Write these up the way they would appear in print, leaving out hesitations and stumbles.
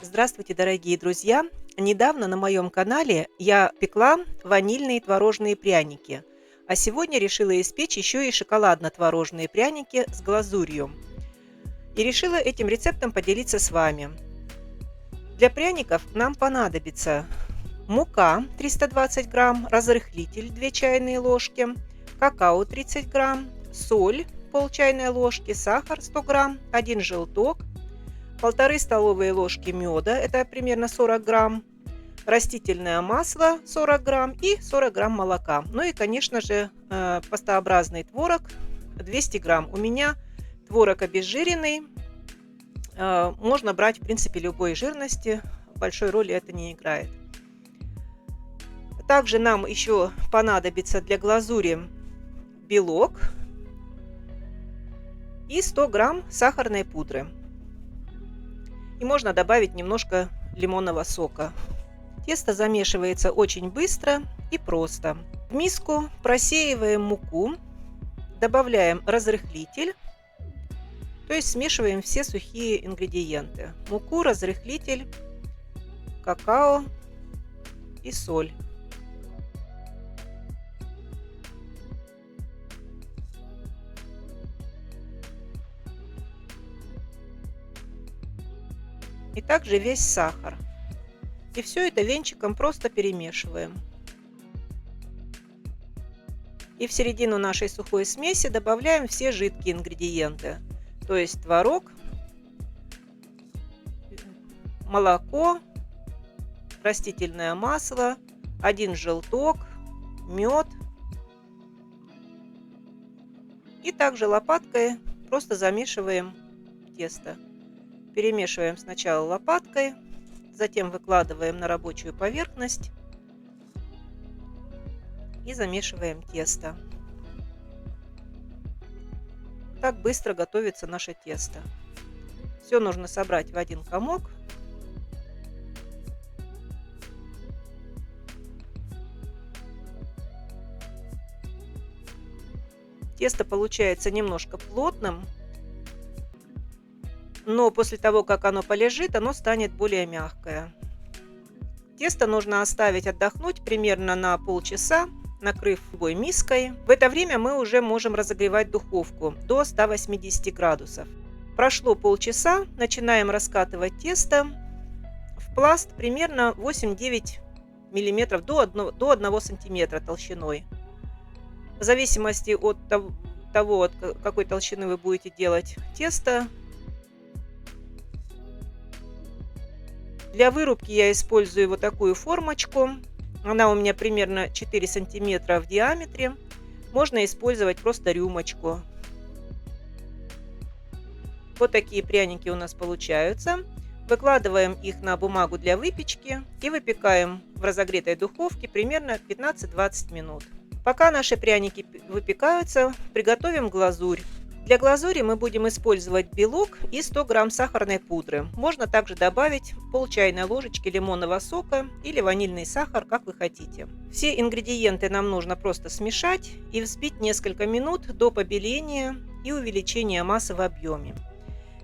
Здравствуйте, дорогие друзья! Недавно на моем канале я пекла ванильные творожные пряники, а сегодня решила испечь еще и шоколадно-творожные пряники с глазурью. И решила этим рецептом поделиться с вами. Для пряников нам понадобится мука 320 грамм, разрыхлитель 2 чайные ложки, какао 30 грамм, соль пол чайной ложки, сахар 100 грамм, 1 желток, 1,5 столовые ложки меда, это примерно 40 грамм, растительное масло 40 грамм и 40 грамм молока. Ну и, конечно же, пастообразный творог 200 грамм. У меня творог обезжиренный, можно брать, в принципе, любой жирности, большой роли это не играет. Также нам еще понадобится для глазури белок и 100 грамм сахарной пудры. И можно добавить немножко лимонного сока. Тесто замешивается очень быстро и просто. В миску просеиваем муку, добавляем разрыхлитель, то есть смешиваем все сухие ингредиенты. Муку, разрыхлитель, какао и соль. И также весь сахар. И все это венчиком просто перемешиваем. И в середину нашей сухой смеси добавляем все жидкие ингредиенты. То есть творог, молоко, растительное масло, 1 желток, мед. И также лопаткой просто замешиваем тесто. Перемешиваем сначала лопаткой, затем выкладываем на рабочую поверхность и замешиваем тесто. Так быстро готовится наше тесто. Все нужно собрать в один комок. Тесто получается немножко плотным, но после того, как оно полежит, оно станет более мягкое. Тесто нужно оставить отдохнуть примерно на полчаса, накрыв любой миской. В это время мы уже можем разогревать духовку до 180 градусов. Прошло полчаса, начинаем раскатывать тесто в пласт примерно 8-9 мм до 1 см толщиной. В зависимости от того, от какой толщины вы будете делать тесто. Для вырубки я использую вот такую формочку. Она у меня примерно 4 сантиметра в диаметре. Можно использовать просто рюмочку. Вот такие пряники у нас получаются. Выкладываем их на бумагу для выпечки и выпекаем в разогретой духовке примерно 15-20 минут. Пока наши пряники выпекаются, приготовим глазурь. Для глазури мы будем использовать белок и 100 грамм сахарной пудры. Можно также добавить пол чайной ложечки лимонного сока или ванильный сахар, как вы хотите. Все ингредиенты нам нужно просто смешать и взбить несколько минут до побеления и увеличения массы в объеме.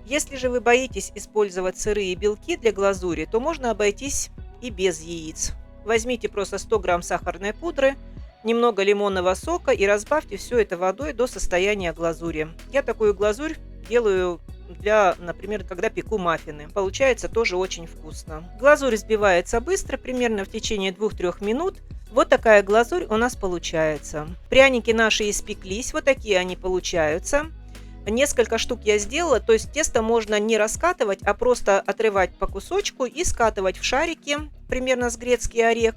Если же вы боитесь использовать сырые белки для глазури, то можно обойтись и без яиц. Возьмите просто 100 грамм сахарной пудры, немного лимонного сока и разбавьте все это водой до состояния глазури. Я такую глазурь делаю для, например, когда пеку маффины. Получается тоже очень вкусно. Глазурь взбивается быстро, примерно в течение 2-3 минут. Вот такая глазурь у нас получается. Пряники наши испеклись, вот такие они получаются. Несколько штук я сделала, то есть тесто можно не раскатывать, а просто отрывать по кусочку и скатывать в шарики, примерно с грецкий орех.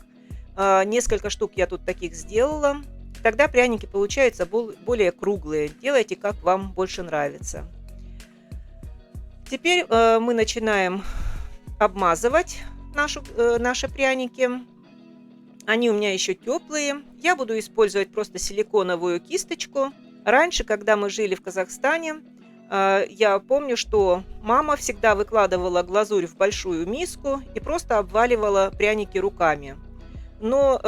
Несколько штук я тут таких сделала. Тогда пряники получаются более круглые. Делайте, как вам больше нравится. Теперь мы начинаем обмазывать наши пряники. Они у меня еще теплые. Я буду использовать просто силиконовую кисточку. Раньше, когда мы жили в Казахстане, я помню, что мама всегда выкладывала глазурь в большую миску и просто обваливала пряники руками. Но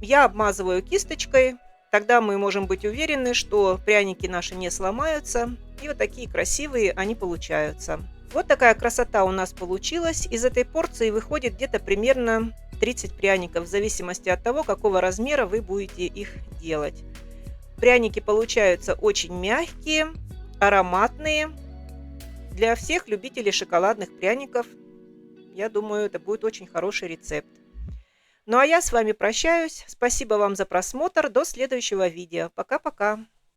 я обмазываю кисточкой, тогда мы можем быть уверены, что пряники наши не сломаются. И вот такие красивые они получаются. Вот такая красота у нас получилась. Из этой порции выходит где-то примерно 30 пряников, в зависимости от того, какого размера вы будете их делать. Пряники получаются очень мягкие, ароматные. Для всех любителей шоколадных пряников, я думаю, это будет очень хороший рецепт. Ну а я с вами прощаюсь. Спасибо вам за просмотр. До следующего видео. Пока-пока.